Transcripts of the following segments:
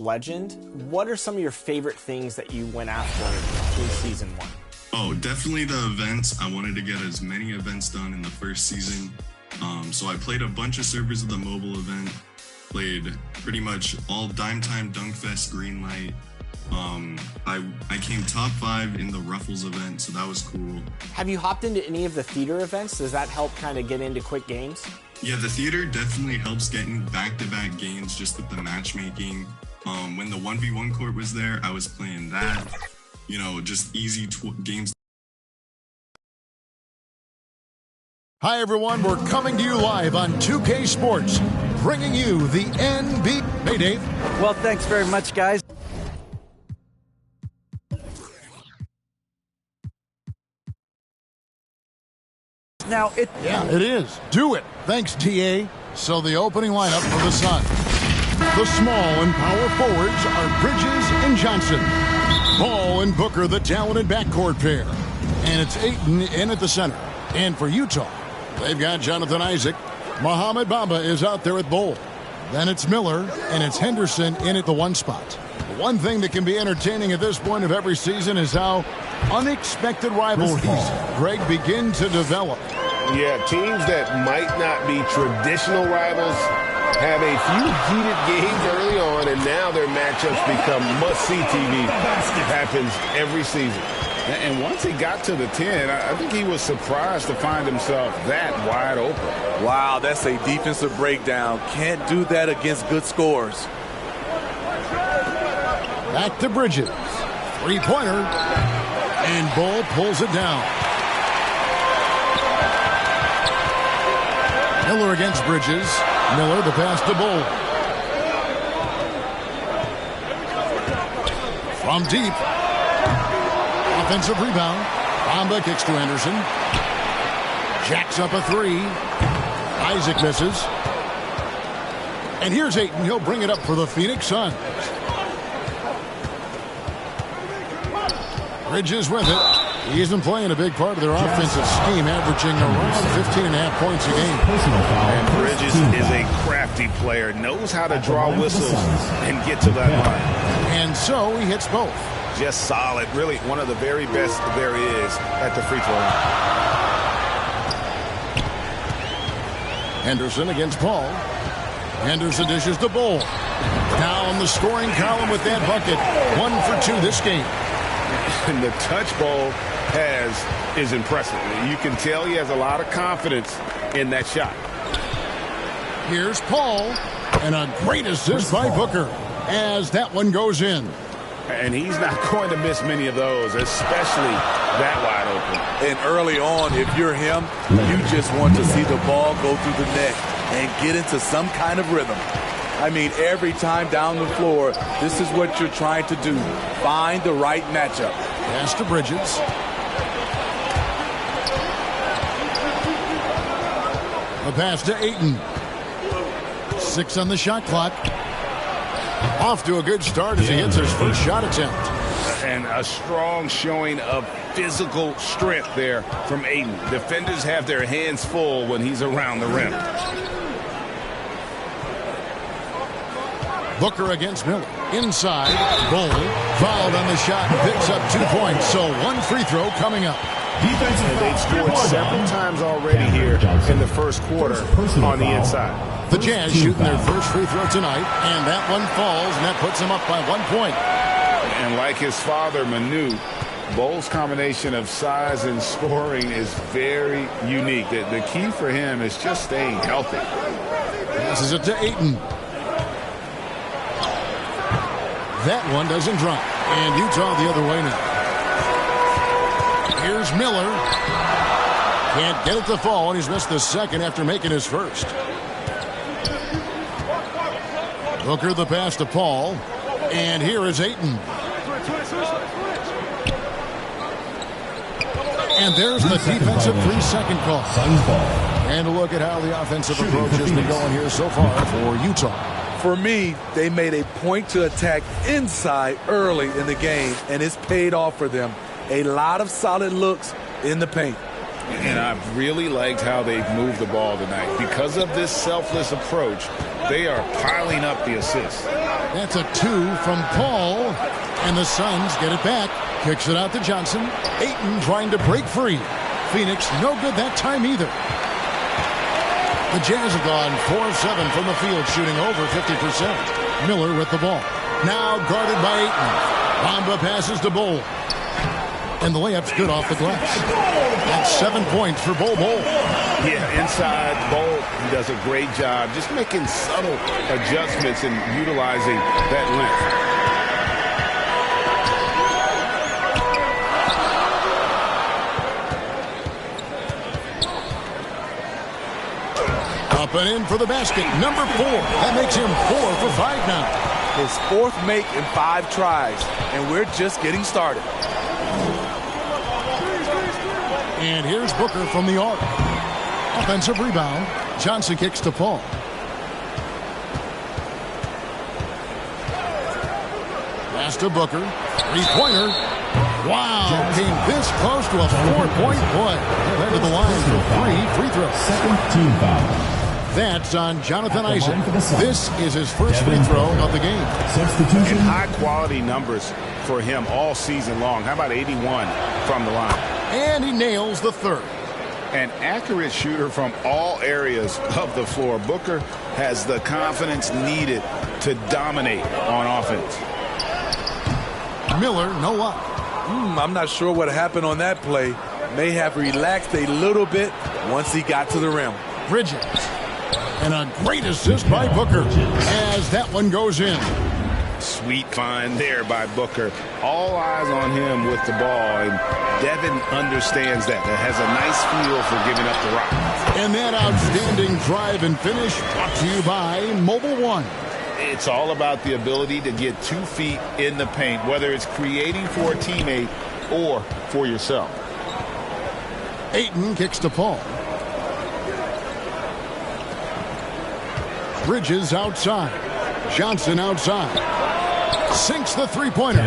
legend. What are some of your favorite things that you went after in season 1? Oh, definitely the events. I wanted to get as many events done in the first season. So I played a bunch of servers of the mobile event, played pretty much all Dime Time, Dunk Fest, Greenlight. I came top 5 in the Ruffles event, so that was cool. Have you hopped into any of the theater events? Does that help kind of get into quick games? Yeah, the theater definitely helps getting back-to-back games just with the matchmaking. When the 1v1 court was there, I was playing that. You know, just easy games. Hi, everyone. We're coming to you live on 2K Sports, bringing you the NBA. Hey, Dave. Well, thanks very much, guys. Now, Yeah, it is. Do it. Thanks, TA. So the opening lineup for the Sun. The small and power forwards are Bridges and Johnson. Ball and Booker, the talented backcourt pair. And it's Ayton in at the center. And for Utah, they've got Jonathan Isaac. Mohamed Bamba is out there at Bol. Then it's Miller, and it's Henderson in at the 1 spot. One thing that can be entertaining at this point of every season is how unexpected rivalries, Greg, begin to develop. Yeah, teams that might not be traditional rivals have a few heated games early on, and now their matchups become must-see TV. It happens every season. And once he got to the 10, I think he was surprised to find himself that wide open. Wow, that's a defensive breakdown. Can't do that against good scores. Back to Bridges. Three-pointer. And Bol pulls it down. Miller against Bridges. Miller the pass to Bol. From deep. Offensive rebound. Bamba kicks to Anderson. Jacks up a 3. Isaac misses. And here's Ayton. He'll bring it up for the Phoenix Suns. Bridges with it. He's been playing a big part of their offensive scheme, averaging around 15.5 points a game. And Bridges is a crafty player, knows how to draw whistles and get to that line. And so he hits both. Just solid. Really one of the very best there is at the free throw line. Henderson against Paul. Henderson dishes to Bol. Down the scoring column with that bucket. 1 for 2 this game. And the touch Bol is impressive. You can tell he has a lot of confidence in that shot. Here's Paul. And a great assist by Booker as that one goes in. And he's not going to miss many of those, especially that wide open. And early on, if you're him, you just want to see the ball go through the net and get into some kind of rhythm. I mean, every time down the floor, this is what you're trying to do. Find the right matchup. Pass to Bridges. A pass to Ayton. 6 on the shot clock. Off to a good start as he hits his first shot attempt. And a strong showing of physical strength there from Ayton. Defenders have their hands full when he's around the rim. Booker against Miller. Inside. Bol fouled on the shot and picks up 2 points. So 1 free throw coming up. They've scored several times already here in the first quarter on the inside. The Jazz shooting their first free throw tonight, and that one falls, and that puts them up by 1 point. And like his father, Manu, Bol's combination of size and scoring is very unique. The key for him is just staying healthy. Passes it to Ayton. That one doesn't drop, and Utah the other way now. Here's Miller. Can't get it to fall, and he's missed the second after making his first. Booker the pass to Paul. And here is Ayton. And there's the defensive 3-second call. And a look at how the offensive approach has been going here so far for Utah. For me, they made a point to attack inside early in the game, and it's paid off for them. A lot of solid looks in the paint. And I've really liked how they've moved the ball tonight. Because of this selfless approach, they are piling up the assists. That's a 2 from Paul. And the Suns get it back. Kicks it out to Johnson. Ayton trying to break free. Phoenix no good that time either. The Jazz have gone 4 of 7 from the field, shooting over 50%. Miller with the ball. Now guarded by Ayton. Bamba passes to Bol. And the layup's good off the glass. That's 7 points for Bol. Yeah, inside Bol, he does a great job just making subtle adjustments and utilizing that length. Up and in for the basket. Number 4. That makes him 4 for 5 now. His 4th make in 5 tries, and we're just getting started. And here's Booker from the arc. Offensive rebound. Johnson kicks to Paul. Pass to Booker. 3-pointer. Wow. Came this close to a 4-point play. Led to the line for 3 free throws. Second team foul. That's on Jonathan Isaac. This is his first free throw of the game. And high-quality numbers for him all season long. How about 81 from the line? And he nails the third. An accurate shooter from all areas of the floor. Booker has the confidence needed to dominate on offense. Miller, no luck. I'm not sure what happened on that play. May have relaxed a little bit once he got to the rim. Bridges. And a great assist by Booker as that one goes in. Sweet find there by Booker. All eyes on him with the ball, and Devin understands that. That has a nice feel for giving up the rock. And that outstanding drive and finish brought to you by Mobile One. It's all about the ability to get 2 feet in the paint, whether it's creating for a teammate or for yourself. Ayton kicks to Paul. Bridges outside. Johnson outside. Sinks the 3-pointer.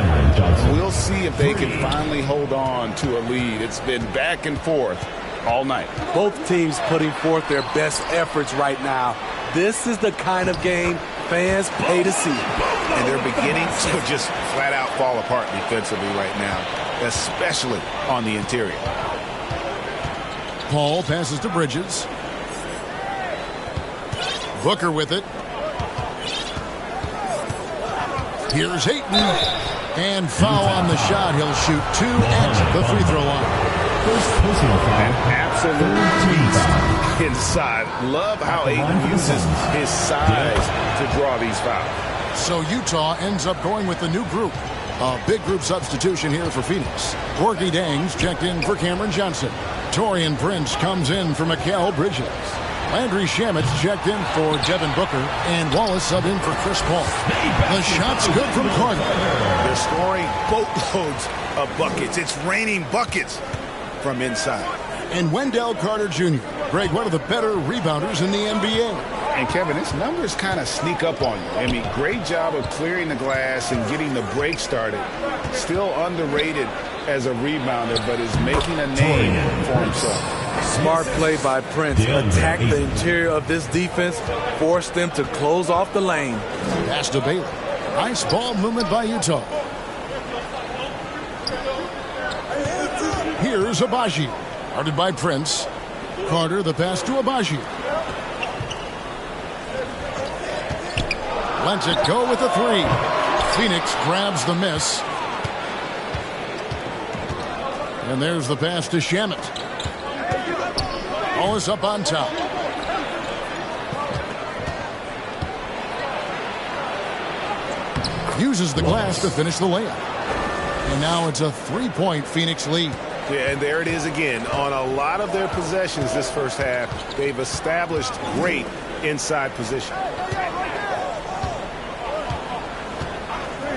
We'll see if they can finally hold on to a lead. It's been back and forth all night. Both teams putting forth their best efforts right now. This is the kind of game fans pay to see. And they're beginning to just flat out fall apart defensively right now, especially on the interior. Paul passes to Bridges. Booker with it. Here's Ayton. And foul on the shot. He'll shoot 2 at the free throw line. An absolute beast inside. Love how Ayton uses his size to draw these fouls. So Utah ends up going with the new group. A big group substitution here for Phoenix. Gorgie Dangs checked in for Cameron Johnson. Torian Prince comes in for Mikal Bridges. Landry Shamit's checked in for Devin Booker, and Wallace subbed in for Chris Paul. The shot's good from Carter. They're scoring boatloads of buckets. It's raining buckets from inside. And Wendell Carter Jr., Greg, one of the better rebounders in the NBA. And Kevin, his numbers kind of sneak up on you. I mean, great job of clearing the glass and getting the break started. Still underrated as a rebounder, but is making a name for himself. Smart play by Prince. Attack the interior of this defense. Force them to close off the lane. Pass to Bailey. Nice ball movement by Utah. Here's Abaji. Guarded by Prince. Carter, the pass to Abaji. Lets it go with the 3. Phoenix grabs the miss. And there's the pass to Shamet. Ball is up on top. Uses the glass to finish the layup. And now it's a 3-point Phoenix lead. Yeah, and there it is again. On a lot of their possessions this first half, they've established great inside position.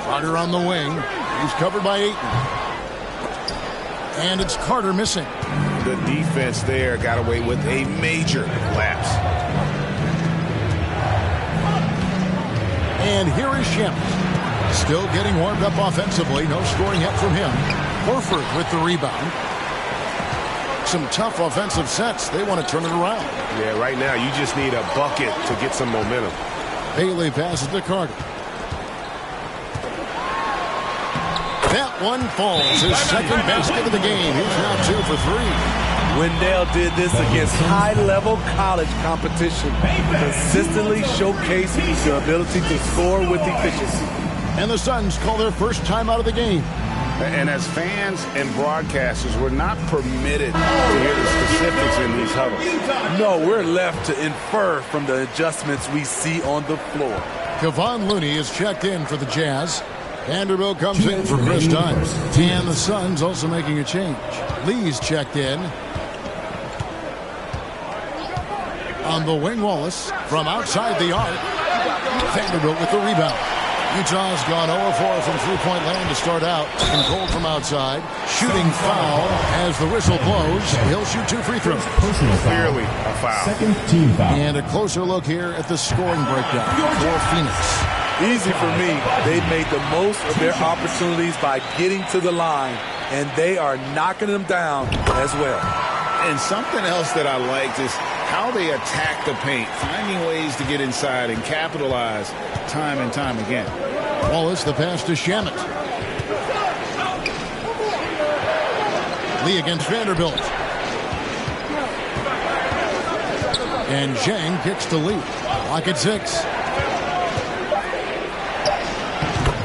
Carter on the wing. He's covered by Ayton. And it's Carter missing. The defense there got away with a major lapse. And here is Shamet. Still getting warmed up offensively. No scoring yet from him. Horford with the rebound. Some tough offensive sets. They want to turn it around. Yeah, right now you just need a bucket to get some momentum. Bailey passes to Carter. That one falls. His second basket of the game. He's now 2 for 3. Wendell did this against high-level college competition, consistently showcasing the ability to score with efficiency. And the Suns call their first time out of the game. And as fans and broadcasters, we're not permitted to hear the specifics in these huddles. No, we're left to infer from the adjustments we see on the floor. Kevon Looney is checked in for the Jazz. Vanderbilt comes in for Chris Dunn. And the Suns also making a change. Lee's checked in. On the wing, Wallace from outside the arc. Vanderbilt with the rebound. Utah's gone 0-4 from three-point land to start out. Controlled from outside. Shooting foul as the whistle blows. He'll shoot 2 free throws. Clearly a foul. Second team foul. And a closer look here at the scoring breakdown for Phoenix. Easy for me. They made the most of their opportunities by getting to the line, and they are knocking them down as well. And something else that I liked is how they attack the paint, finding ways to get inside and capitalize time and time again. Wallace, the pass to Shamet. Lee against Vanderbilt. And Zhang kicks to Lee. Lock at 6.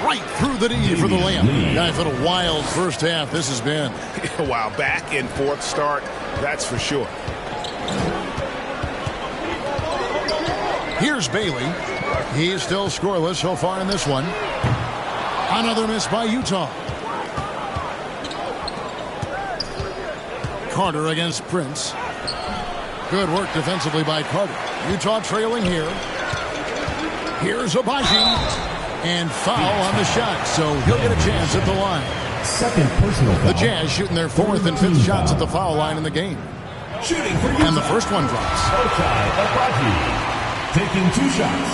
Right through the D for the layup. Guys, what a wild first half this has been. Wow, back and forth start, that's for sure. Here's Bailey. He's still scoreless so far in this one. Another miss by Utah. Carter against Prince. Good work defensively by Carter. Utah trailing here. Here's Abaji. And foul on the shot, so he'll get a chance at the line. Second personal foul. The Jazz shooting their 4th and 5th shots at the foul line in the game. Shooting for And the first one drops. Ochai Agbaji taking 2 shots.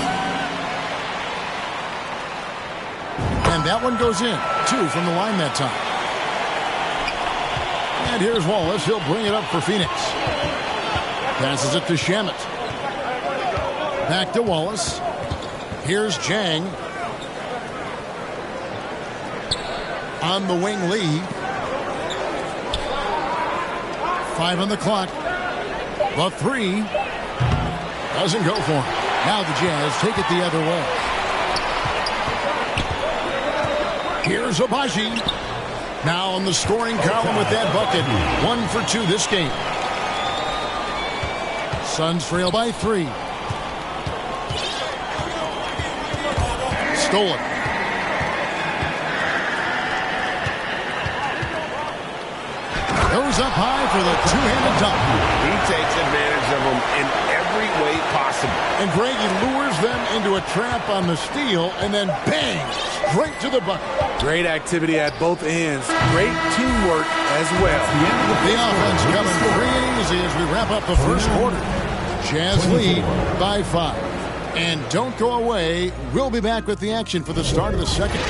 And that one goes in. 2 from the line that time. And here's Wallace. He'll bring it up for Phoenix. Passes it to Shamet. Back to Wallace. Here's Zhang. On the wing, Lee. 5 on the clock. The 3 doesn't go for him. Now the Jazz take it the other way. Here's Abaji. Now on the scoring column with that bucket. 1 for 2 this game. Suns trail by 3. Stolen. Goes up high for the two-handed dunk. He takes advantage of them in every way possible. And Greg, he lures them into a trap on the steal and then bang, straight to the bucket. Great activity at both ends. Great teamwork as well. The offense coming free and easy as we wrap up the first quarter. Jazz lead by 5. And don't go away. We'll be back with the action for the start of the second.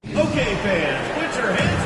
Okay, fans, put your hands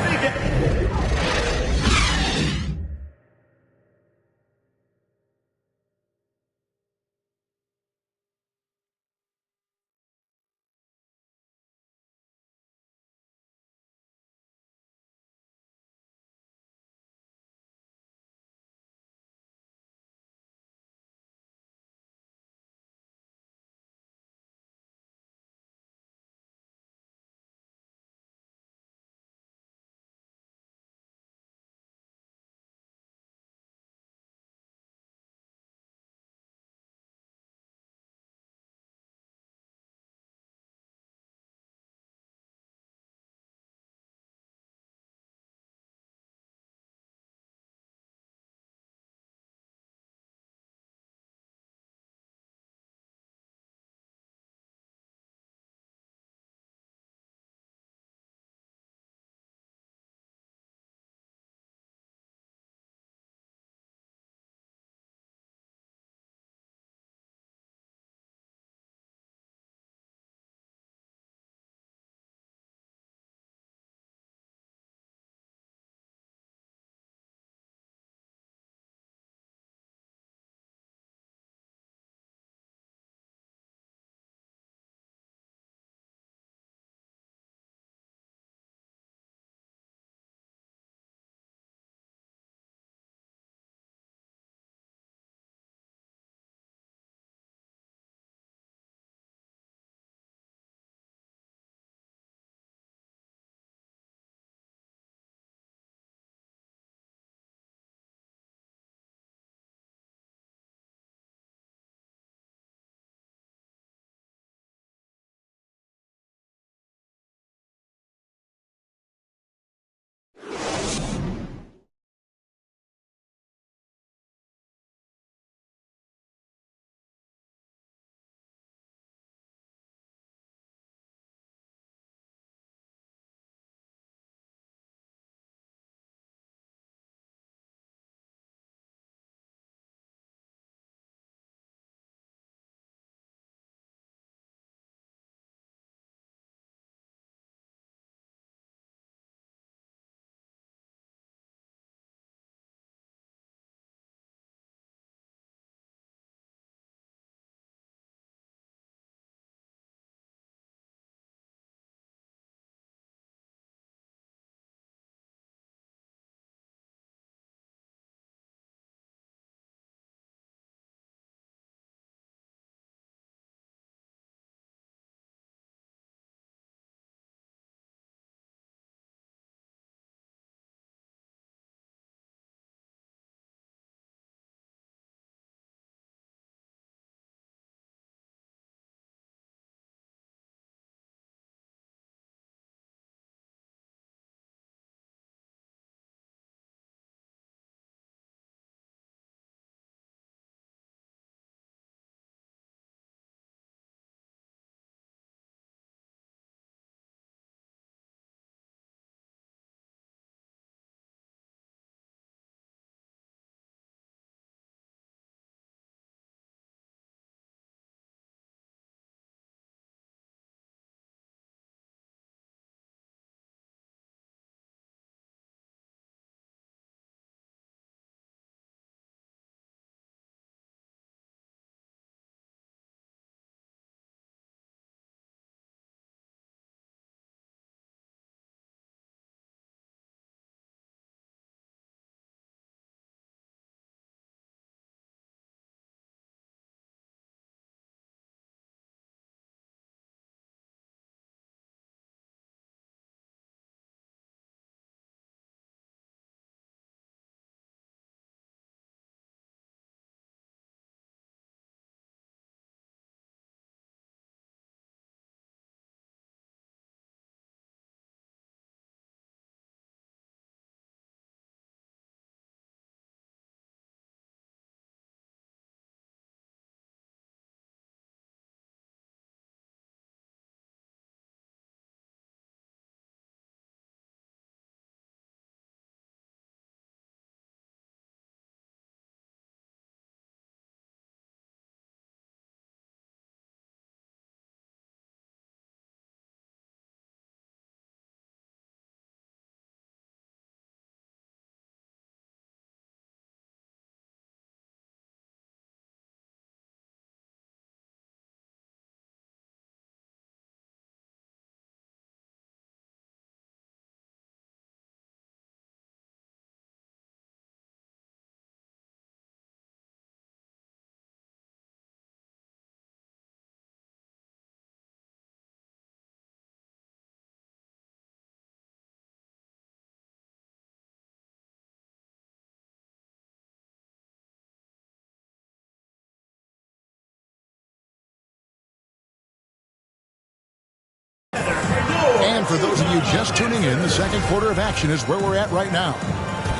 And for those of you just tuning in, the second quarter of action is where we're at right now.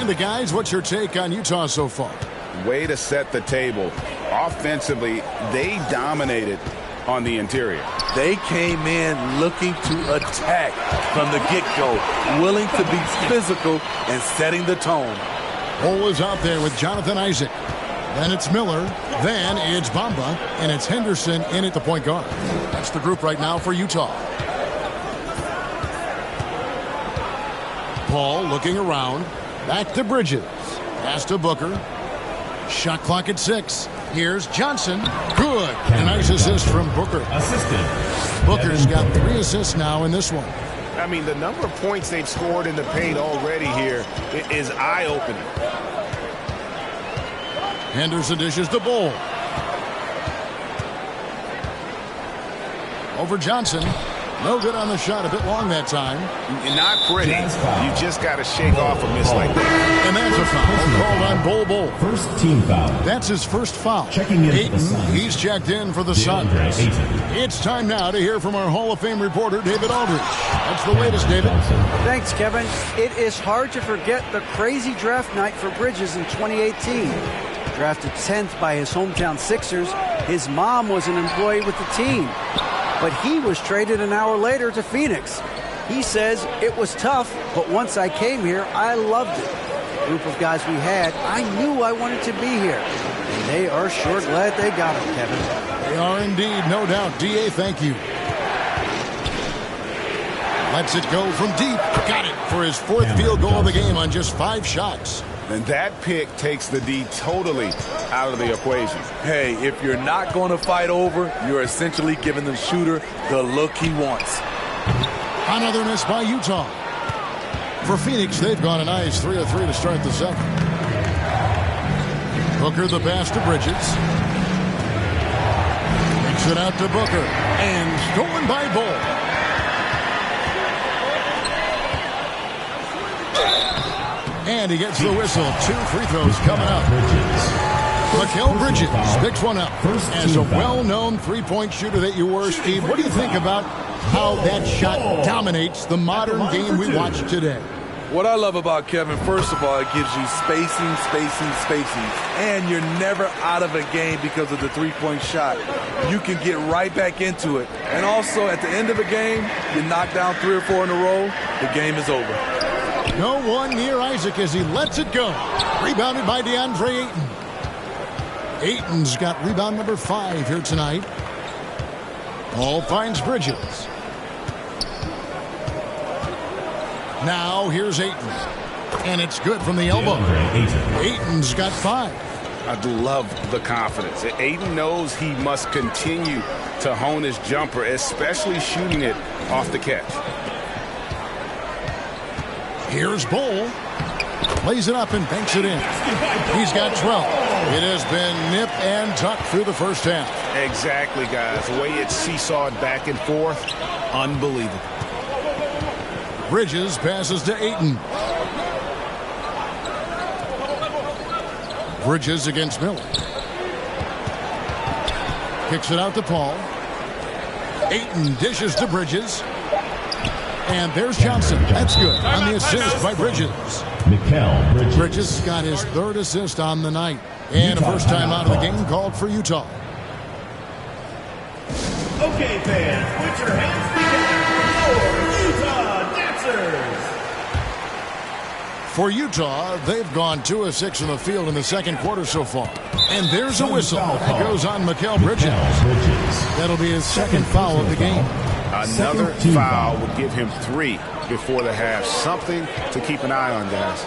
And the guys, what's your take on Utah so far? Way to set the table. Offensively, they dominated on the interior. They came in looking to attack from the get-go, willing to be physical and setting the tone. Cole is out there with Jonathan Isaac. Then it's Miller. Then it's Bamba. And it's Henderson in at the point guard. That's the group right now for Utah. Paul looking around. Back to Bridges. Pass to Booker. Shot clock at 6. Here's Johnson. Good. A nice assist from Booker. Booker's got 3 assists now in this one. I mean, the number of points they've scored in the paint already here is eye-opening. Henderson dishes the ball. Over Johnson. No good on the shot. A bit long that time. Not pretty. You just got to shake off a miss like that. And that's a foul called on Bol. First team foul. That's his first foul. Checking in for the Ayton, Suns. he's checked in for the Suns. It's time now to hear from our Hall of Fame reporter, David Aldridge. That's the latest, David. Thanks, Kevin. It is hard to forget the crazy draft night for Bridges in 2018. Drafted 10th by his hometown Sixers, his mom was an employee with the team. But he was traded an hour later to Phoenix. He says, it was tough, but once I came here, I loved it. The group of guys we had, I knew I wanted to be here. And they are sure glad they got him, Kevin. They are indeed, no doubt. D.A., thank you. Lets it go from deep. Got it for his 4th field goal of the game on just 5 shots. And that pick takes the D totally out of the equation. Hey, if you're not going to fight over, you're essentially giving the shooter the look he wants. Another miss by Utah. For Phoenix, they've gone a nice 3 of 3 to start the second. Booker the pass to Bridges. Makes it out to Booker. And stolen by Bol. And he gets the whistle. 2 free throws coming up. Mikal Bridges picks one up. As a well-known three-point shooter that you were, Steve, what do you think about how that shot dominates the modern game we watch today? What I love about Kevin, first of all, it gives you spacing. And you're never out of a game because of the three-point shot. You can get right back into it. And also, at the end of a game, you knock down 3 or 4 in a row, the game is over. No one near Isaac as he lets it go. Rebounded by DeAndre Ayton. Ayton's got rebound number 5 here tonight. Paul finds Bridges. Now here's Ayton. And it's good from the elbow. Ayton's got 5. I love the confidence. Ayton knows he must continue to hone his jumper, especially shooting it off the catch. Here's Bol. Plays it up and banks it in. He's got 12. It has been nip and tuck through the first half. Exactly, guys. The way it's seesawed back and forth, unbelievable. Bridges passes to Ayton. Bridges against Miller. Kicks it out to Paul. Ayton dishes to Bridges. And there's Johnson. That's good on the assist by Bridges. Mikal Bridges got his 3rd assist on the night. And a first time out of the game called for Utah. Okay, fans, put your hands together for Utah Dancers. For Utah, they've gone 2 of 6 in the field in the second quarter so far. And there's a whistle. That goes on Mikal Bridges. That'll be his 2nd foul of the game. Another foul would give him 3 before the half. Something to keep an eye on, guys.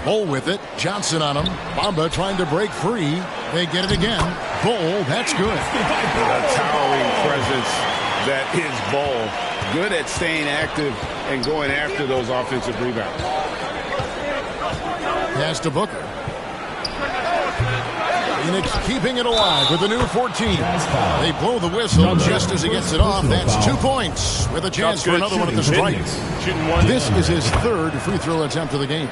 Bol with it. Johnson on him. Bamba trying to break free. They get it again. Bol, that's good. A towering presence that is Bol. Good at staying active and going after those offensive rebounds. Pass to Booker. Phoenix keeping it alive with a new 14. They blow the whistle just as he gets it off. That's 2 points with a chance for another one at the strike. This is his 3rd free throw attempt of the game.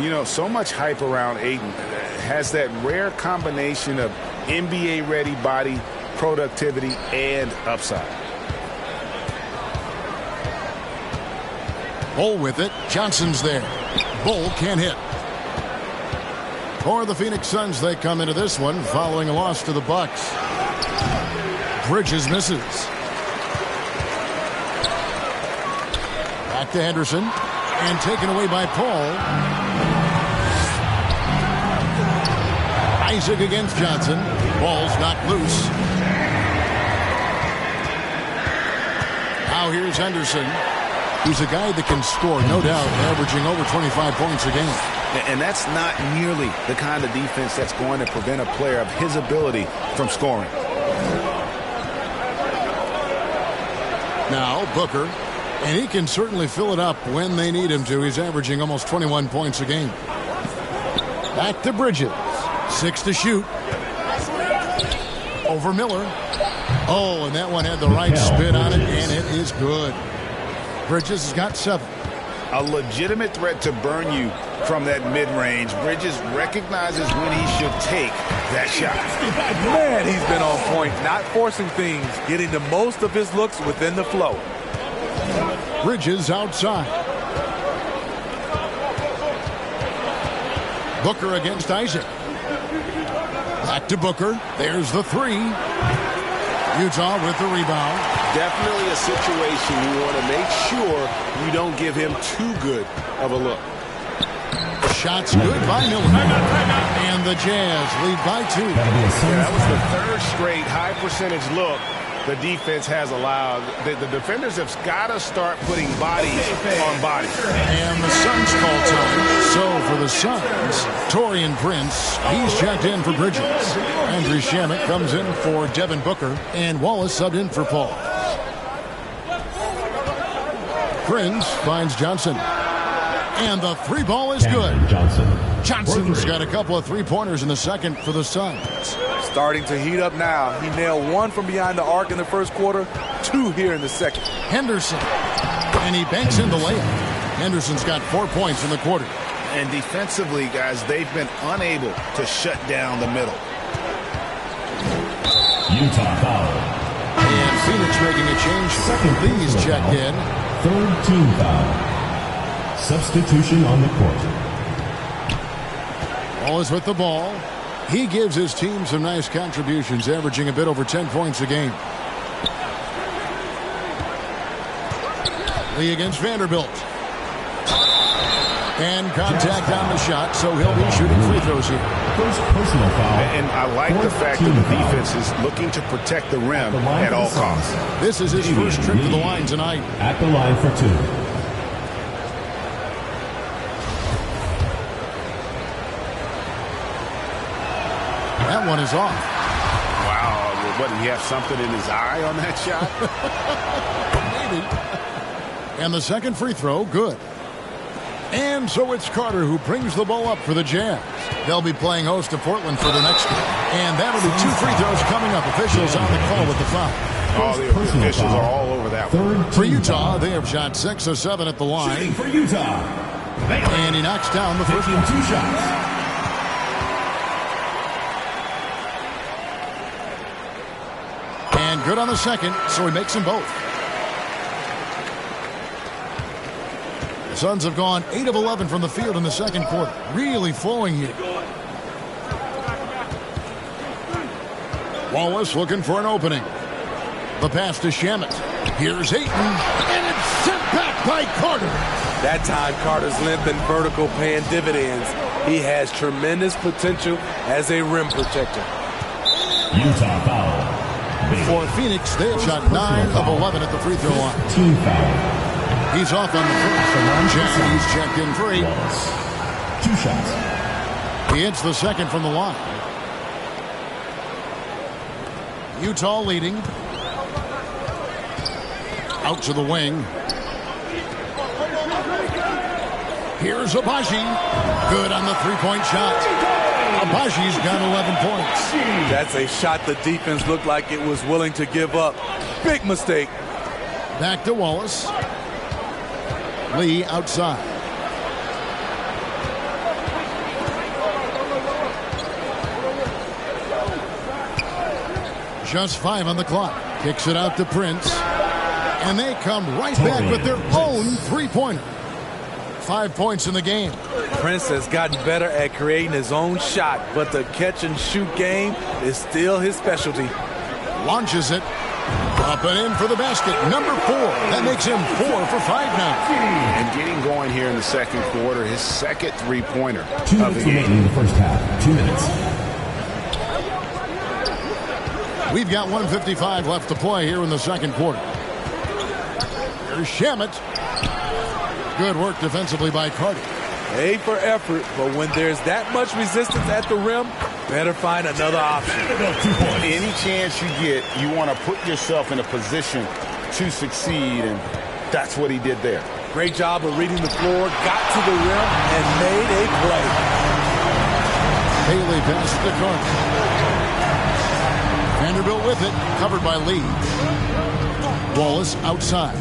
You know, so much hype around Ayton. Has that rare combination of NBA-ready body, productivity and upside. Bull with it. Johnson's there. Bull can't hit. For the Phoenix Suns, they come into this one following a loss to the Bucks. Bridges misses. Back to Henderson. And taken away by Paul. Isaac against Johnson. Ball's knocked loose. Now here's Henderson. He's a guy that can score, no doubt, averaging over 25 points a game. And that's not nearly the kind of defense that's going to prevent a player of his ability from scoring. Now Booker, and he can certainly fill it up when they need him to. He's averaging almost 21 points a game. Back to Bridges. 6 to shoot. Over Miller. Oh, and that one had the right spin on it, and it is good. Bridges has got 7. A legitimate threat to burn you from that mid-range. Bridges recognizes when he should take that shot. Man, he's been on point, not forcing things, getting the most of his looks within the flow. Bridges outside. Booker against Isaac. Back to Booker. There's the 3. Utah with the rebound. Definitely a situation you want to make sure you don't give him too good of a look. Shots good by Miller. And the Jazz lead by 2. Yeah, that was the 3rd straight high percentage look the defense has allowed. The defenders have got to start putting bodies on bodies. And the Suns call time. So for the Suns, Taurean Prince, he's checked in for Bridges. Andrew Shamet comes in for Devin Booker, and Wallace subbed in for Paul. Prince finds Johnson. And the 3 ball is good. Johnson's got a couple of 3-pointers in the second for the Suns. Starting to heat up now. He nailed 1 from behind the arc in the first quarter, 2 here in the second. Henderson. And he banks in the layup. Henderson's got 4 points in the quarter. And defensively, guys, they've been unable to shut down the middle. Utah foul. And Phoenix making a change. Second Lee's checked in. 3rd team foul. Substitution on the court. Wallace with the ball. He gives his team some nice contributions, averaging a bit over 10 points a game. Lee against Vanderbilt. And contact on the shot, so he'll be shooting free throws here. First personal foul. And I like the fact that the defense is looking to protect the rim at all costs. This is his first trip to the line tonight. At the line for 2. That one is off. Wow, what, did he have something in his eye on that shot? Maybe. And the second free throw, good. And so it's Carter who brings the ball up for the Jazz. They'll be playing host to Portland for the next game. And that'll be 2 free throws coming up. Officials on the call with the foul. Oh, the officials are all over that one. For Utah, they have shot 6 of 7 at the line. For Utah. And he knocks down the first one. 2 shots. And good on the second, so he makes them both. The Suns have gone 8 of 11 from the field in the second quarter. Really flowing here. Wallace looking for an opening. The pass to Shamet. Here's Ayton. And it's sent back by Carter. That time, Carter's length and vertical paying dividends. He has tremendous potential as a rim protector. Utah foul. For Phoenix, they have shot 9 of 11 at the free throw line. Team foul. He's off on the first. He's checked in for 8. 2 shots. He hits the second from the line. Utah leading. Out to the wing. Here's Abaji. Good on the 3-point shot. Abaji's got 11 points. That's a shot the defense looked like it was willing to give up. Big mistake. Back to Wallace. Lee outside. Just 5 on the clock. Kicks it out to Prince. And they come right back with their own three-pointer. 5 points in the game. Prince has gotten better at creating his own shot, but the catch-and-shoot game is still his specialty. Launches it. Up and in for the basket. Number 4. That makes him 4 for 5 now. And getting going here in the second quarter, his second three-pointer 2 of the minutes game. remaining in the first half. 2 minutes. We've got 1:55 left to play here in the second quarter. Here's Shamet. Good work defensively by Carter. A for effort, but when there's that much resistance at the rim, better find another option. Any chance you get, you want to put yourself in a position to succeed, and that's what he did there. Great job of reading the floor, got to the rim, and made a play. Haley passes to Carter. Vanderbilt with it, covered by Lee. Wallace outside.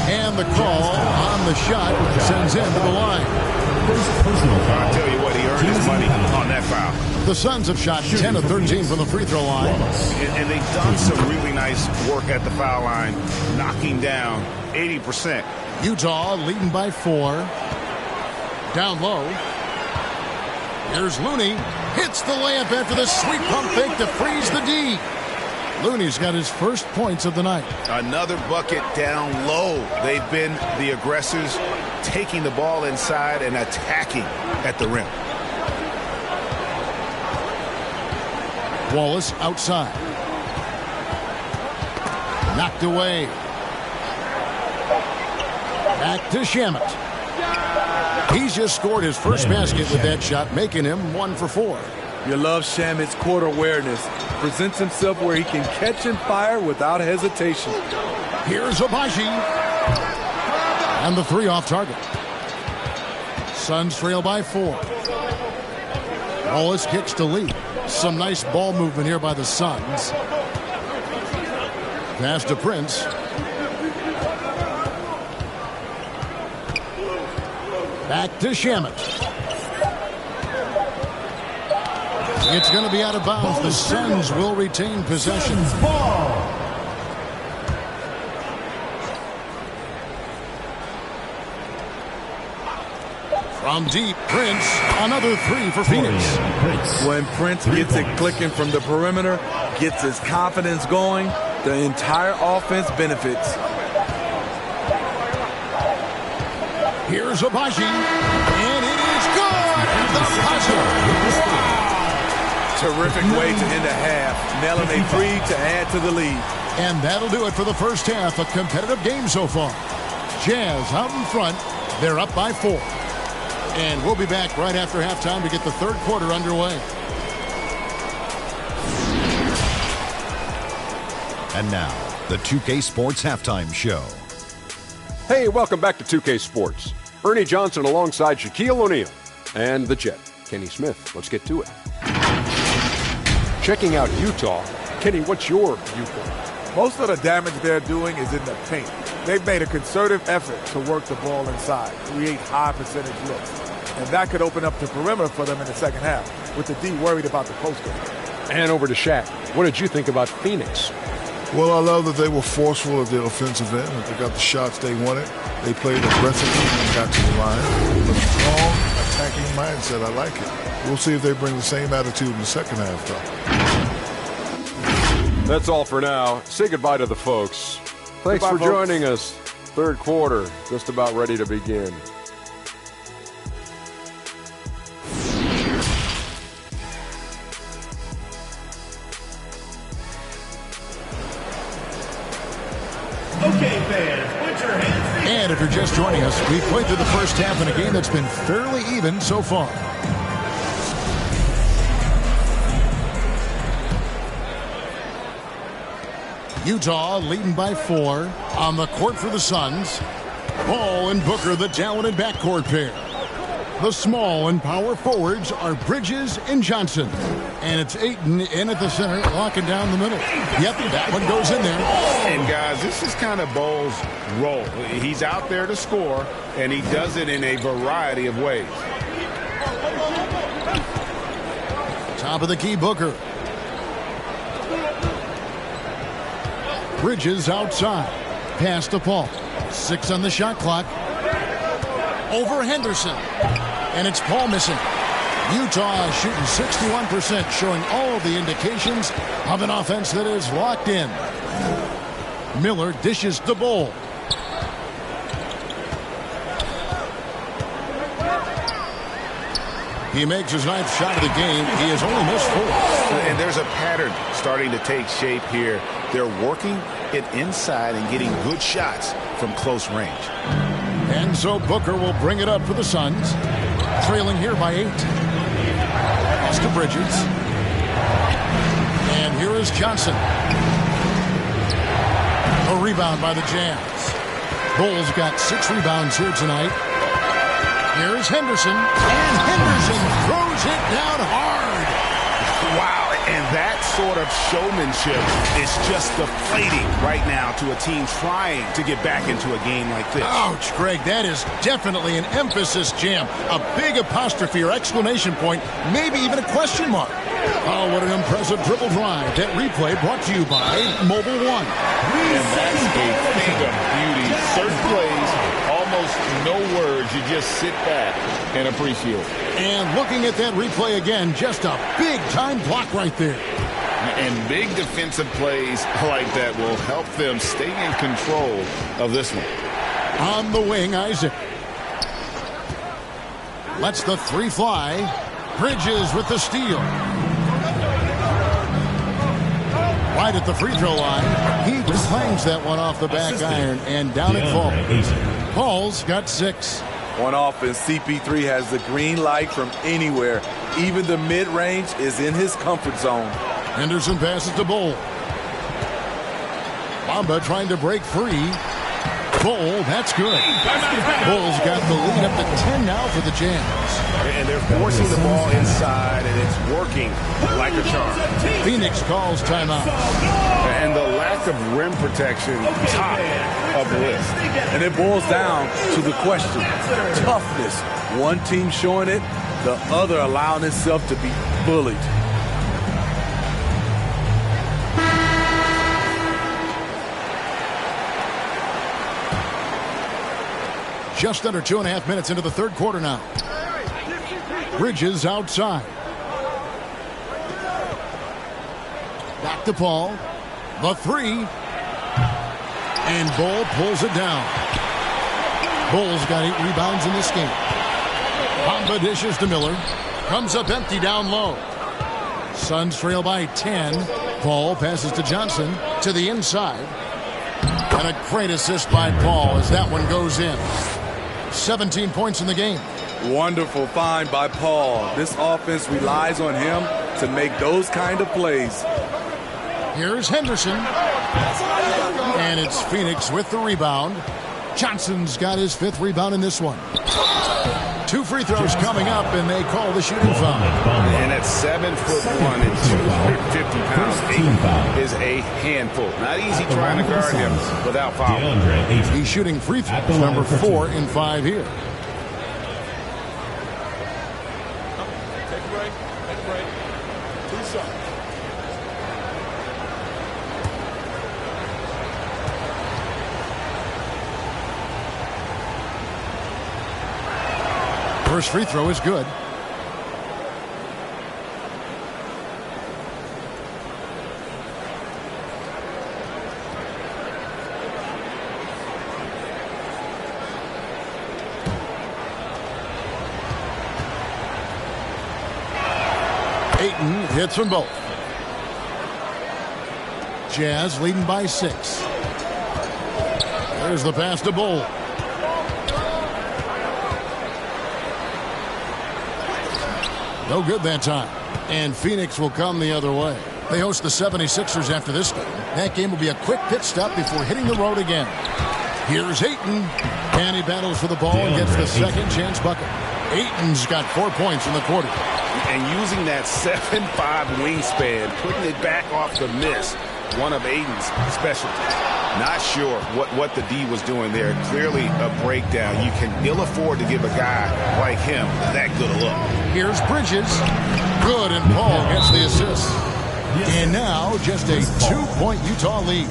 And the call on the shot sends him to the line. I'll tell you what, he earned his money on that foul. The Suns have shot 10 of 13 from the free throw line. And they've done some really nice work at the foul line, knocking down 80%. Utah leading by 4. Down low. Here's Looney. Hits the layup after the sweet pump fake to freeze the D. Looney's got his first points of the night. Another bucket down low. They've been the aggressors, taking the ball inside and attacking at the rim. Wallace outside. Knocked away. Back to Shamet. He's just scored his first basket with that shot, making him 1 for 4. You love Shamet's court awareness. Presents himself where he can catch and fire without hesitation. Here's Abaji. And the 3 off target. Suns trail by 4. Wallace kicks to Lee. Some nice ball movement here by the Suns. Pass to Prince. Back to Shamet. It's going to be out of bounds. The Suns will retain possession. From deep, Prince. Another 3 for Phoenix. When Prince gets it clicking from the perimeter, gets his confidence going, the entire offense benefits. Here's Abaji. And it is good. The buzzer. Terrific way to end a half. Nailing a 3 to add to the lead. And that'll do it for the first half. A competitive game so far. Jazz out in front. They're up by 4. And we'll be back right after halftime to get the third quarter underway. And now, the 2K Sports Halftime Show. Hey, welcome back to 2K Sports. Ernie Johnson alongside Shaquille O'Neal and the Jet, Kenny Smith. Let's get to it. Checking out Utah. Kenny, what's your viewpoint? Most of the damage they're doing is in the paint. They've made a concerted effort to work the ball inside, create high percentage looks. And that could open up the perimeter for them in the second half, with the D worried about the post game. And over to Shaq. What did you think about Phoenix? Well, I love that they were forceful at their offensive end. They got the shots they wanted. They played aggressively and got to the line. With a strong attacking mindset, I like it. We'll see if they bring the same attitude in the second half, though. That's all for now. Say goodbye to the folks. Thanks Goodbye, for folks. joining us. Third quarter, just about ready to begin. And if you're just joining us, we've played through the first half in a game that's been fairly even so far. Utah leading by 4 on the court for the Suns. Ball and Booker, the talented backcourt pair. The small and power forwards are Bridges and Johnson. And it's Ayton in at the center, locking down the middle. Yep, that one goes in there. And guys, this is kind of Ball's role. He's out there to score, and he does it in a variety of ways. Top of the key, Booker. Bridges outside. Pass to Paul. 6 on the shot clock. Over Henderson. And it's Paul missing. Utah is shooting 61%, showing all the indications of an offense that is locked in. Miller dishes the Bol. He makes his 9th shot of the game. He has only missed 4. And there's a pattern starting to take shape here. They're working it inside and getting good shots from close range. And so Booker will bring it up for the Suns. Trailing here by 8. Pass to Bridges. And here is Johnson. A rebound by the Jazz. Bol's got 6 rebounds here tonight. Here's Henderson. And Henderson throws it down hard. Wow, and that sort of showmanship is just deflating right now to a team trying to get back into a game like this. Ouch, Greg, that is definitely an emphasis jam. A big apostrophe or exclamation point, maybe even a question mark. Oh, what an impressive dribble drive. That replay brought to you by Mobile One. And that's a thing of beauty. Certain plays, almost no words. You just sit back and appreciate it. And looking at that replay again, just a big-time block right there. And big defensive plays like that will help them stay in control of this one. On the wing, Isaac. Lets the 3 fly. Bridges with the steal. Right at the free throw line. He clangs that one off the back iron and down it falls. Paul's got 6. On offense, CP3 has the green light from anywhere. Even the mid-range is in his comfort zone. Henderson passes to Bol. Bamba trying to break free. Bol, that's good. Bol's got the lead up to 10 now for the Jazz. And they're forcing the ball inside, and it's working like a charm. Phoenix calls timeout. And the lack of rim protection, top of the list. And it boils down to the question. Toughness. One team showing it, the other allowing itself to be bullied. Just under 2.5 minutes into the third quarter now. Bridges outside. Back to Paul. The 3. And Bol pulls it down. Bol's got 8 rebounds in this game. Bamba dishes to Miller. Comes up empty down low. Suns trail by 10. Paul passes to Johnson to the inside. And a great assist by Paul as that one goes in. 17 points in the game. Wonderful find by Paul. This offense relies on him to make those kind of plays. Here's Henderson. And it's Phoenix with the rebound. Johnson's got his 5th rebound in this one. 2 free throws coming up, and they call the shooting foul. And at 7'1" and 250 pounds, Ayton is a handful. Not easy trying to guard him without foul. He's shooting free throws, number 4 in 5 here. Take a break. Take a break. 2 shots. First free throw is good. Ayton hits them both. Jazz leading by 6. There's the pass to Bol. No good that time. And Phoenix will come the other way. They host the 76ers after this game. That game will be a quick pit stop before hitting the road again. Here's Ayton. And he battles for the ball and gets the second chance bucket. Ayton's got 4 points in the quarter. And using that 7'5" wingspan, putting it back off the miss, one of Ayton's specialties. Not sure what the D was doing there. Clearly a breakdown. You can ill afford to give a guy like him that good a look. Here's Bridges. Good, and Paul gets the assist. And now just a 2-point Utah lead.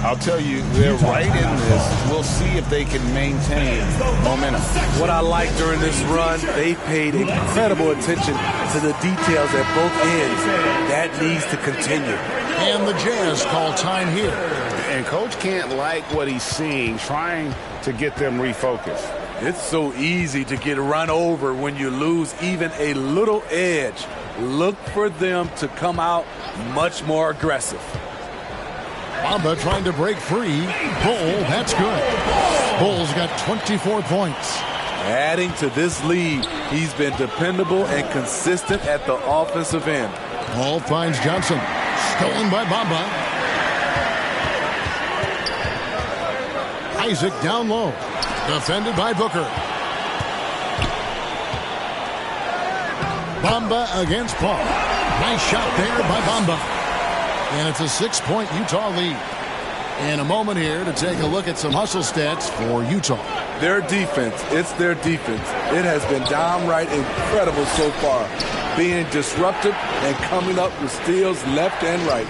I'll tell you, they're right in this. We'll see if they can maintain momentum. What I like during this run, they paid incredible attention to the details at both ends. That needs to continue. And the Jazz call time here. And Coach can't like what he's seeing, trying to get them refocused. It's so easy to get run over when you lose even a little edge. Look for them to come out much more aggressive. Bamba trying to break free. Bull, that's good. Bull's got 24 points. Adding to this lead, he's been dependable and consistent at the offensive end. Ball finds Johnson. Stolen by Bamba. Isaac down low. Defended by Booker. Bamba against Paul. Nice shot there by Bamba. And it's a 6-point Utah lead. In a moment here to take a look at some hustle stats for Utah. Their defense, it's their defense. It has been downright incredible so far. Being disruptive and coming up with steals left and right.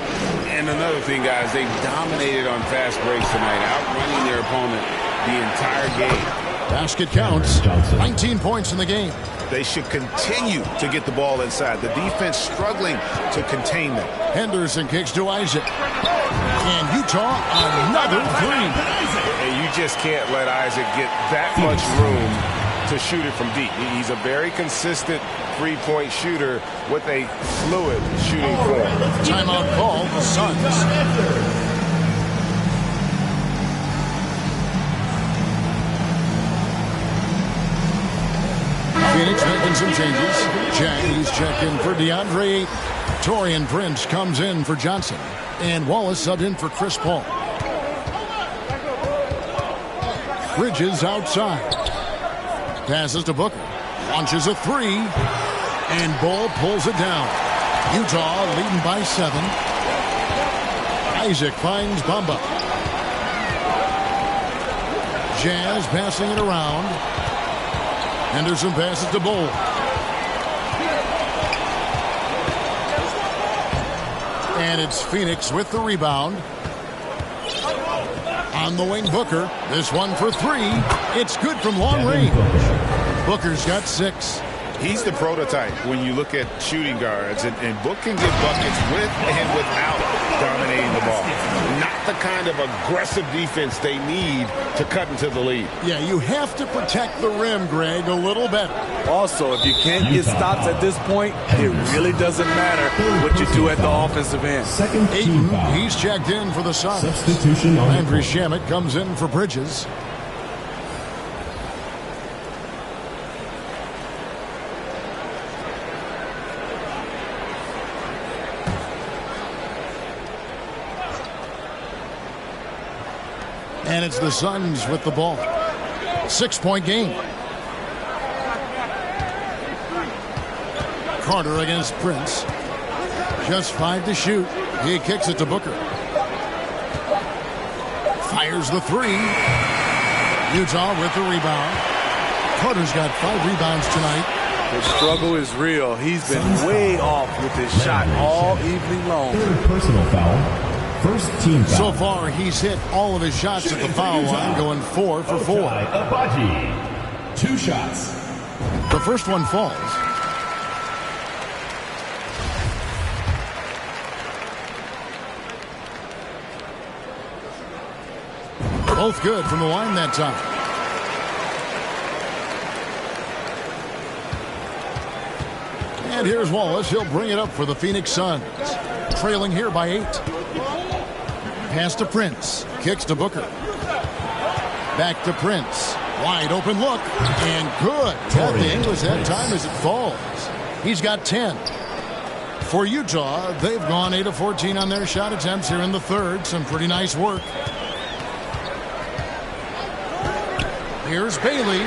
And another thing, guys, they've dominated on fast breaks tonight, outrunning their opponent the entire game. Basket counts. 19 points in the game. They should continue to get the ball inside. The defense struggling to contain them. Henderson kicks to Isaac. And Utah, another three. And you just can't let Isaac get that much room to shoot it from deep. He's a very consistent three-point shooter with a fluid shooting form. Timeout call, the Suns. Phoenix making some changes. He's checked in for DeAndre. Torian Prince comes in for Johnson. And Wallace subbed in for Chris Paul. Bridges outside. Passes to Booker. Launches a three. And Bull pulls it down. Utah leading by 7. Isaac finds Bamba. Jazz passing it around. Henderson passes to Bull. And it's Phoenix with the rebound. On the wing, Booker. This one for 3. It's good from long range. Booker's got 6. He's the prototype when you look at shooting guards, and Book can get buckets with and without dominating the ball. Not the kind of aggressive defense they need to cut into the lead. Yeah, you have to protect the rim, Greg, a little better. Also, if you can't get stops at this point, it really doesn't matter what you do at the offensive end. Ayton, he's checked in for the Suns. Substitution on Landry Shamet comes in for Bridges. And it's the Suns with the ball. 6-point game. Carter against Prince. Just 5 to shoot. He kicks it to Booker. Fires the 3. Utah with the rebound. Carter's got 5 rebounds tonight. The struggle is real. He's been way off with his shot all evening long. Third personal foul. First team foul. So far, he's hit all of his shots at the foul line, going 4 for 4. Abaji. 2 shots. The first one falls. Both good from the line that time. And here's Wallace. He'll bring it up for the Phoenix Suns. Trailing here by 8. Pass to Prince. Kicks to Booker. Back to Prince. Wide open look. And good. Got the English that time as it falls. He's got 10. For Utah, they've gone 8 of 14 on their shot attempts here in the third. Some pretty nice work. Here's Bailey.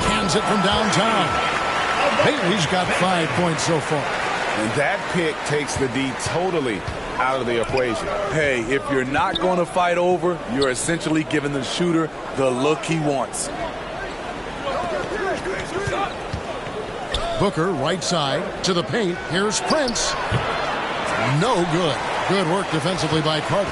Cans it from downtown. Bailey's got 5 points so far. And that pick takes the D totally out of the equation. Hey, if you're not going to fight over, you're essentially giving the shooter the look he wants. Booker, right side, to the paint. Here's Prince. No good. Good work defensively by Carter.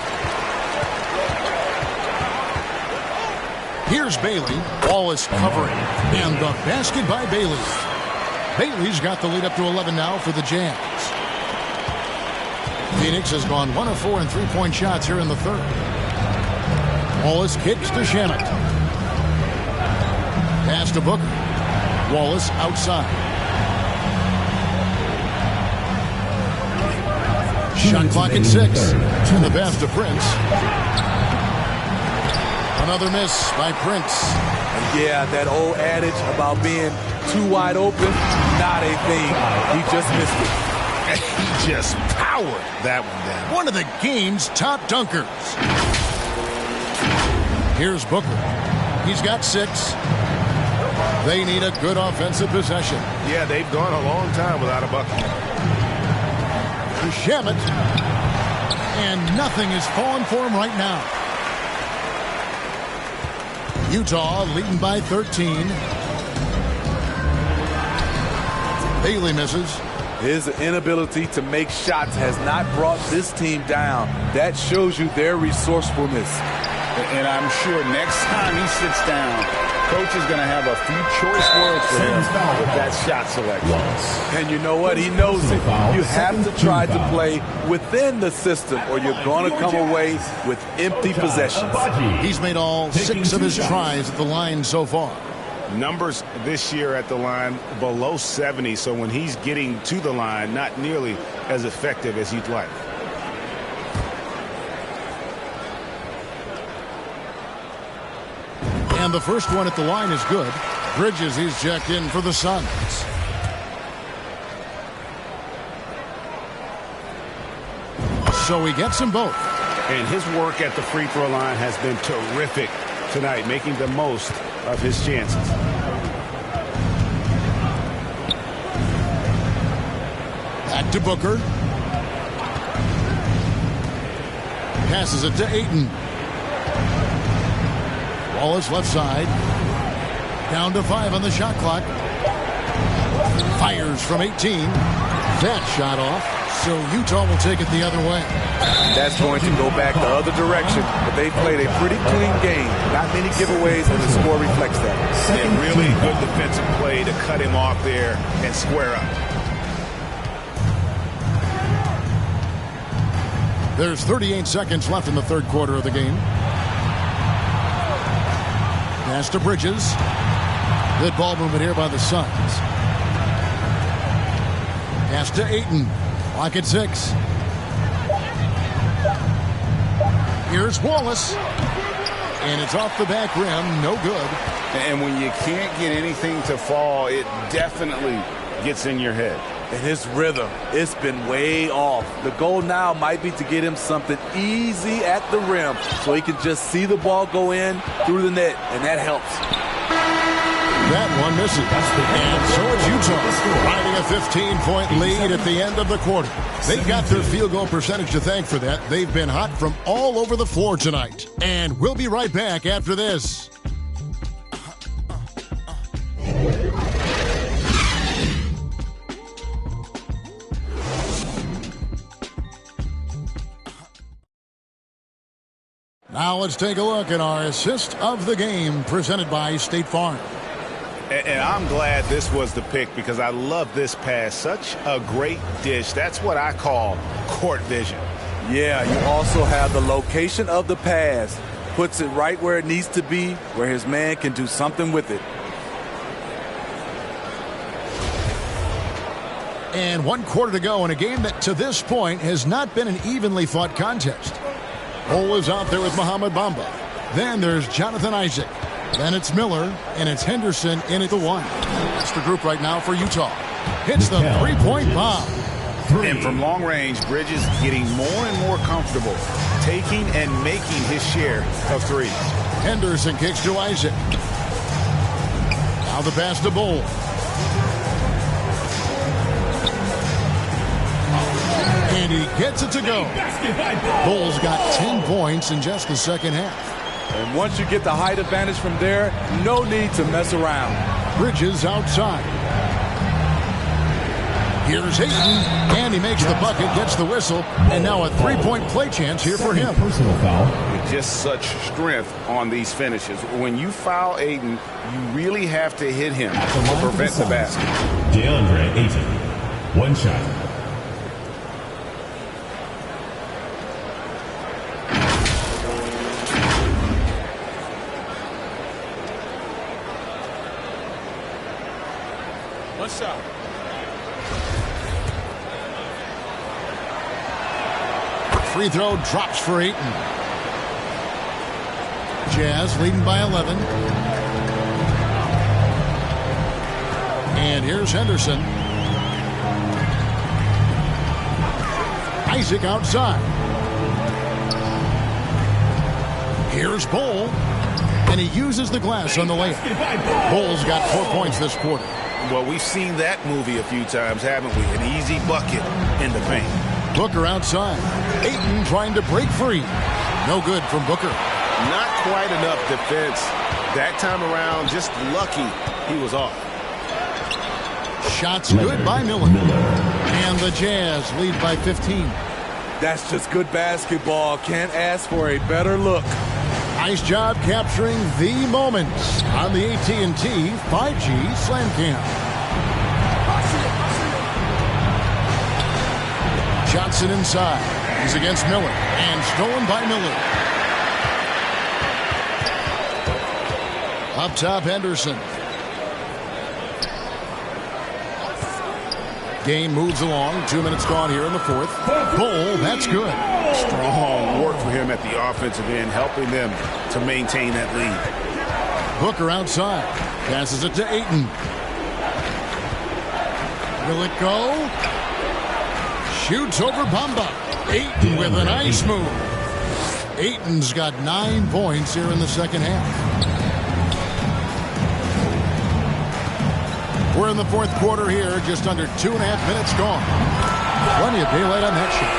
Here's Bailey. Wallace covering. And the basket by Bailey. Bailey's got the lead up to 11 now for the Jazz. Phoenix has gone 1 of 4 in three-point shots here in the third. Wallace kicks to Shamet. Pass to Booker. Wallace outside. Shot clock at 6. And the pass to Prince. Another miss by Prince. And yeah, that old adage about being too wide open, not a thing. He just missed it. He just powered that one down. One of the game's top dunkers. Here's Booker. He's got 6. They need a good offensive possession. Yeah, they've gone a long time without a bucket. To Shamet. And nothing is falling for him right now. Utah leading by 13. Bailey misses. His inability to make shots has not brought this team down. That shows you their resourcefulness. And I'm sure next time he sits down, coach is going to have a few choice words for him with that shot selection. And you know what? He knows it. You have to try to play within the system or you're going to come away with empty possessions. He's made all 6 of his tries at the line so far. Numbers this year at the line below 70, so when he's getting to the line, not nearly as effective as you'd like. And the first one at the line is good. Bridges is checked in for the Suns. So he gets them both. And his work at the free throw line has been terrific tonight, making the most of his chances. Back to Booker. Passes it to Ayton. Wallace left side. Down to 5 on the shot clock. Fires from 18. That shot off. So Utah will take it the other way. That's going to go back the other direction. But they played a pretty clean game. Not many giveaways, and the score reflects that. And really good defensive play to cut him off there and square up. There's 38 seconds left in the third quarter of the game. Pass to Bridges. Good ball movement here by the Suns. Pass to Ayton. Clock at 6. Here's Wallace. And it's off the back rim. No good. And when you can't get anything to fall, it definitely gets in your head. And his rhythm, it's been way off. The goal now might be to get him something easy at the rim so he can just see the ball go in through the net, and that helps. That one misses. And so it's Utah riding a 15-point lead at the end of the quarter. They've got their field goal percentage to thank for that. They've been hot from all over the floor tonight. And we'll be right back after this. Now let's take a look at our assist of the game presented by State Farm. And I'm glad this was the pick because I love this pass. Such a great dish. That's what I call court vision. Yeah, you also have the location of the pass. Puts it right where it needs to be, where his man can do something with it. And 1 quarter to go in a game that to this point has not been an evenly fought contest. Cole is out there with Mohamed Bamba. Then there's Jonathan Isaac. Then it's Miller, and it's Henderson in at the 1. That's the group right now for Utah. Hits the three-point bomb. And from long range, Bridges getting more and more comfortable, taking and making his share of threes. Henderson kicks to Isaac. Now the pass to Bull. And he gets it to go. Bull's got 10 points in just the second half. And once you get the height advantage from there, no need to mess around. Bridges outside. Here's Ayton, and he makes the bucket, gets the whistle, and now a three-point play chance here for him. Personal foul. Just such strength on these finishes. When you foul Ayton, you really have to hit him to prevent the basket. DeAndre Ayton. One shot. One shot. Free throw drops for Ayton. Jazz leading by 11. And here's Henderson. Isaac outside. Here's Bull. And he uses the glass on the layup. Bull's got 4 points this quarter. Well, we've seen that movie a few times, haven't we? An easy bucket in the paint. Booker outside. Ayton trying to break free. No good from Booker. Not quite enough defense. That time around, just lucky he was off. Shots good by Miller. And the Jazz lead by 15. That's just good basketball. Can't ask for a better look. Nice job capturing the moments on the AT&T 5G Slam Cam. Johnson inside. He's against Miller. And stolen by Miller. Up top, Henderson. Game moves along. 2 minutes gone here in the fourth. Bull, that's good. Strong work for him at the offensive end, helping them to maintain that lead. Booker outside. Passes it to Ayton. Will it go? Shoots over Bamba. Ayton with a nice move. Ayton's got 9 points here in the second half. We're in the fourth quarter here, just under 2.5 minutes gone. Plenty of daylight on that shot.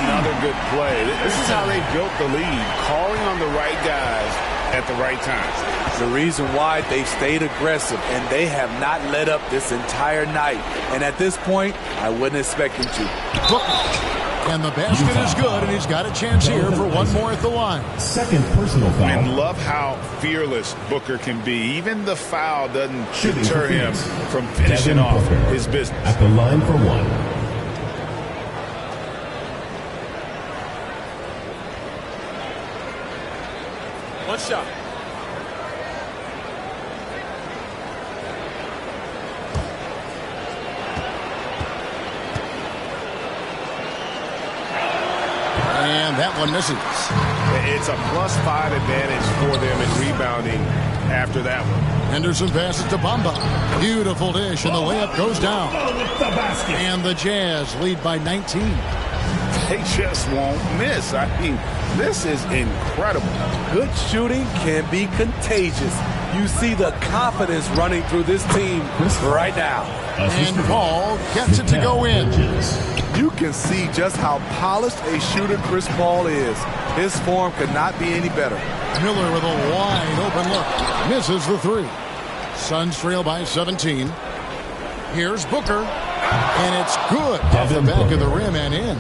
Another good play. This is how they built the lead, calling on the right guys at the right time. The reason why they stayed aggressive, and they have not let up this entire night. And at this point, I wouldn't expect them to. And the basket is good, and he's got a chance here for one more at the line. Second personal foul. And love how fearless Booker can be. Even the foul doesn't deter him from finishing off his business. At the line for one. One shot. And that one misses. It's a +5 advantage for them in rebounding after that one. Henderson passes to Bamba. Beautiful dish, and the layup goes down. And the Jazz lead by 19. They just won't miss. I mean, this is incredible. Good shooting can be contagious. You see the confidence running through this team right now. And Paul gets it to go in. You can see just how polished a shooter Chris Paul is. His form could not be any better. Miller with a wide open look. Misses the three. Suns trail by 17. Here's Booker. And it's good off the back of the rim and in.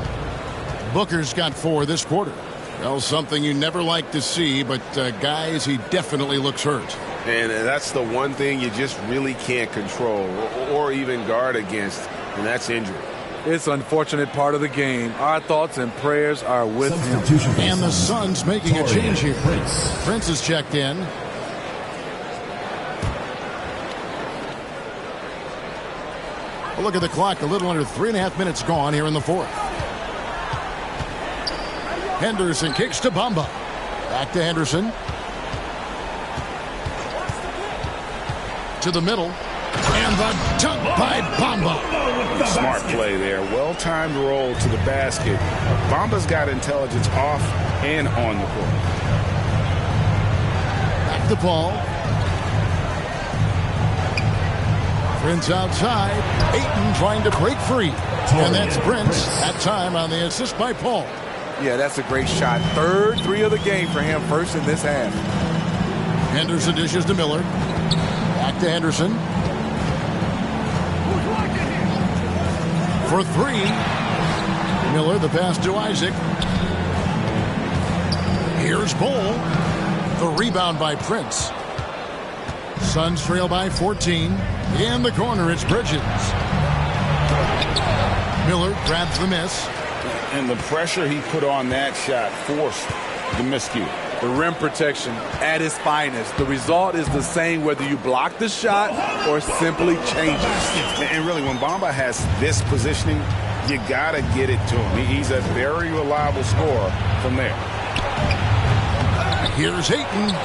Booker's got 4 this quarter. Well, something you never like to see, but guys, he definitely looks hurt. And that's the one thing you just really can't control or even guard against, and that's injury. It's an unfortunate part of the game. Our thoughts and prayers are with him. And the Suns making a change here. Prince is checked in. Well, look at the clock. A little under 3.5 minutes gone here in the fourth. Henderson kicks to Bamba. Back to Henderson. To the middle. And the dunk by Bamba. Smart play there. Well-timed roll to the basket. Bamba's got intelligence off and on the court. Back to Paul. Prince outside. Ayton trying to break free. And that's Prince. That time on the assist by Paul. Yeah, that's a great shot. Third 3 of the game for him, first in this half. Henderson dishes to Miller. Back to Henderson. for three. Miller, the pass to Isaac. Here's Bull. The rebound by Prince. Suns trail by 14. In the corner, it's Bridges. Miller grabs the miss. And the pressure he put on that shot forced the miscue. The rim protection at its finest. The result is the same whether you block the shot or simply change it. And really, when Bamba has this positioning, you got to get it to him. He's a very reliable scorer from there. Here's Ayton.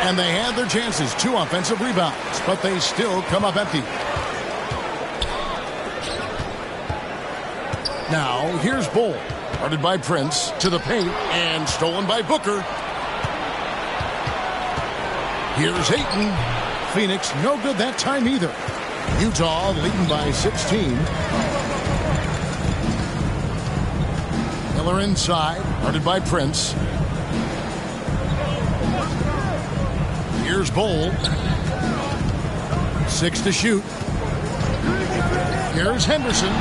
And they had their chances. 2 offensive rebounds, but they still come up empty. Now, here's Bull. Guarded by Prince to the paint and stolen by Booker. Here's Ayton. Phoenix no good that time either. Utah leading by 16. Miller inside, guarded by Prince. Here's Bull. 6 to shoot. Here's Henderson.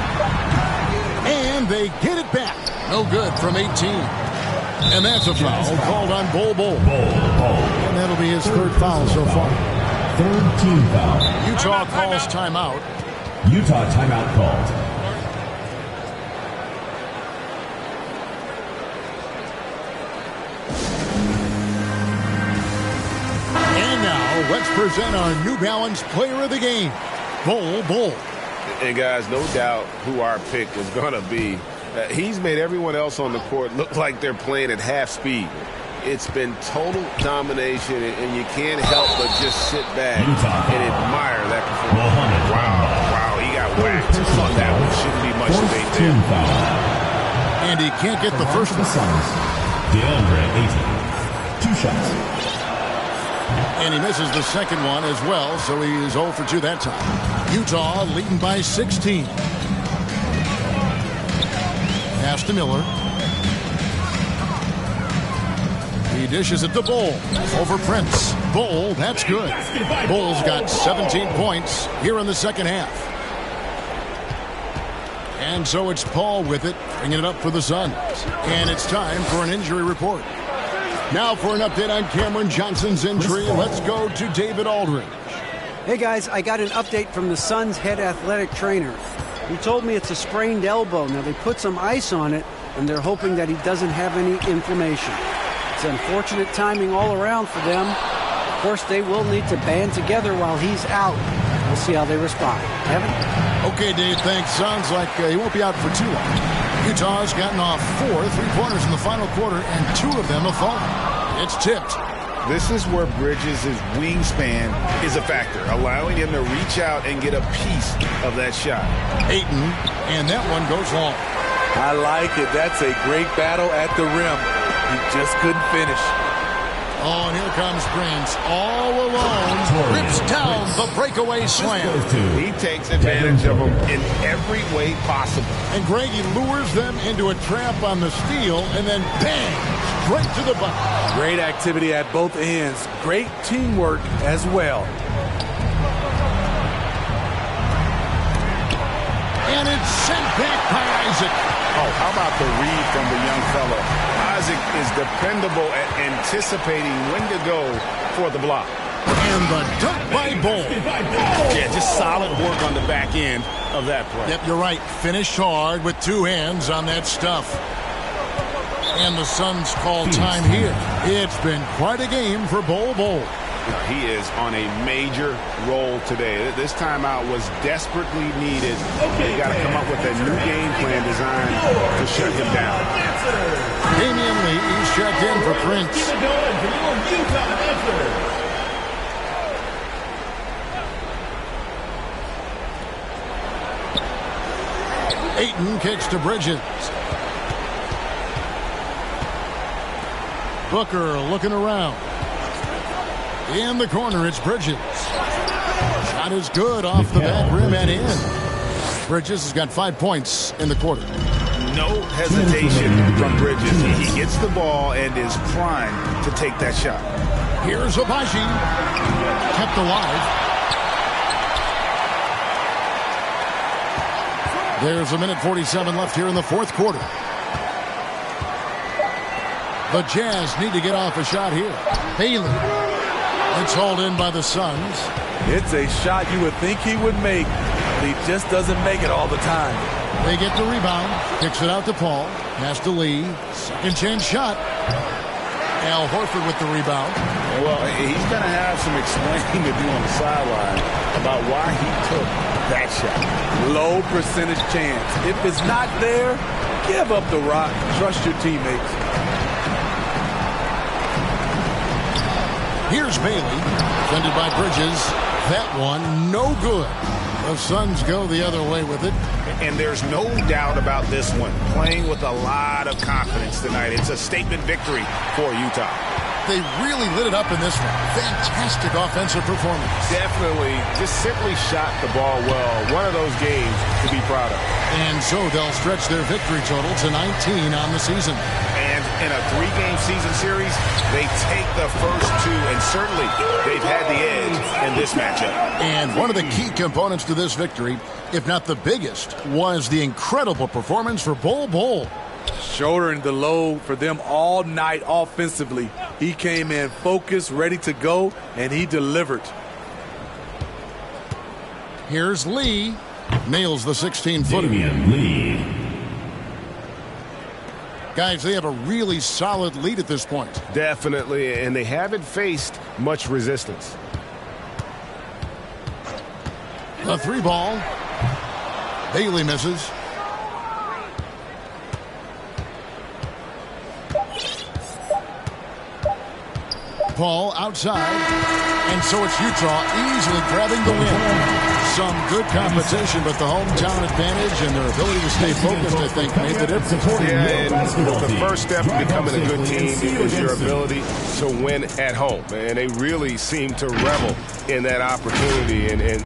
And they get it back. No good from 18. And that's a foul called on Bull. And that'll be his 3rd foul so far. 3rd team foul. Utah calls timeout. Utah timeout called. And now let's present our New Balance player of the game, Bull. And guys, no doubt who our pick was going to be. He's made everyone else on the court look like they're playing at half speed. It's been total domination, and you can't help but just sit back and admire that performance. Wow, he got whacked. That one shouldn't be much debate there. And he can't get the first one. DeAndre Ayton. 2 shots. And he misses the second one as well, so he is 0 for 2 that time. Utah leading by 16. Pass to Miller. He dishes it to Bull. Over Prince. Bull, that's good. Bull's got 17 points here in the second half. And so it's Paul with it, bringing it up for the Suns. And it's time for an injury report. Now for an update on Cameron Johnson's injury, let's go to David Aldridge. Hey guys, I got an update from the Suns' head athletic trainer. He told me it's a sprained elbow. Now they put some ice on it, and they're hoping that he doesn't have any inflammation. It's unfortunate timing all around for them. Of course, they will need to band together while he's out. We'll see how they respond. Evan? Okay, Dave, thanks. Sounds like he won't be out for too long. Utah's gotten off 4 3-pointers in the final quarter, and 2 of them have fallen. It's tipped. This is where Bridges' wingspan is a factor, allowing him to reach out and get a piece of that shot. Ayton, and that one goes long. I like it. That's a great battle at the rim. He just couldn't finish. Oh, and here comes Prince all alone. Rips down the breakaway slam. He takes advantage of them in every way possible. And Greg, he lures them into a trap on the steal, and then bang, straight to the bucket. Great activity at both ends. Great teamwork as well. And it's sent back by Isaac. Oh, how about the read from the young fellow? Isaac is dependable at anticipating when to go for the block. And the dunk by Bull. Yeah, just solid work on the back end of that play. Yep, you're right. Finished hard with 2 hands on that stuff. And the Suns call time here. It's been quite a game for Bull. He is on a major roll today. This timeout was desperately needed. They got to come up with a new game plan designed to shut him down. Damian Lee is checked in for Prince. Ayton kicks to Bridges. Booker looking around. In the corner, it's Bridges. Shot is good off the back rim and in. Bridges has got 5 points in the quarter. No hesitation from Bridges. He gets the ball and is primed to take that shot. Here's Abaji. Kept alive. There's a minute 47 left here in the fourth quarter. The Jazz need to get off a shot here. Bailey. It's hauled in by the Suns. It's a shot you would think he would make, but he just doesn't make it all the time. They get the rebound. Kicks it out to Paul. Pass to Lee. Second chance shot. Al Horford with the rebound. Well, he's going to have some explaining to do on the sideline about why he took that shot. Low percentage chance. If it's not there, give up the rock. Trust your teammates. Here's Bailey. Defended by Bridges. That one, no good. The Suns go the other way with it. And there's no doubt about this one. Playing with a lot of confidence tonight. It's a statement victory for Utah. They really lit it up in this one. Fantastic offensive performance. Definitely. Just simply shot the ball well. One of those games to be proud of. And so they'll stretch their victory total to 19 on the season. And in a 3-game season series, they take the first 2, and certainly they've had the edge in this matchup. And one of the key components to this victory, if not the biggest, was the incredible performance for Bol. Shouldering the load for them all night offensively. He came in focused, ready to go, and he delivered. Here's Lee. Nails the 16-footer. Lee. Guys, they have a really solid lead at this point. Definitely, and they haven't faced much resistance. The 3-ball. Bailey misses. Paul outside, and so it's Utah easily grabbing the win. Some good competition, but the hometown advantage and their ability to stay focused, I think, made the difference. Yeah, and the first step in becoming a good team is your ability to win at home, and they really seem to revel in that opportunity. And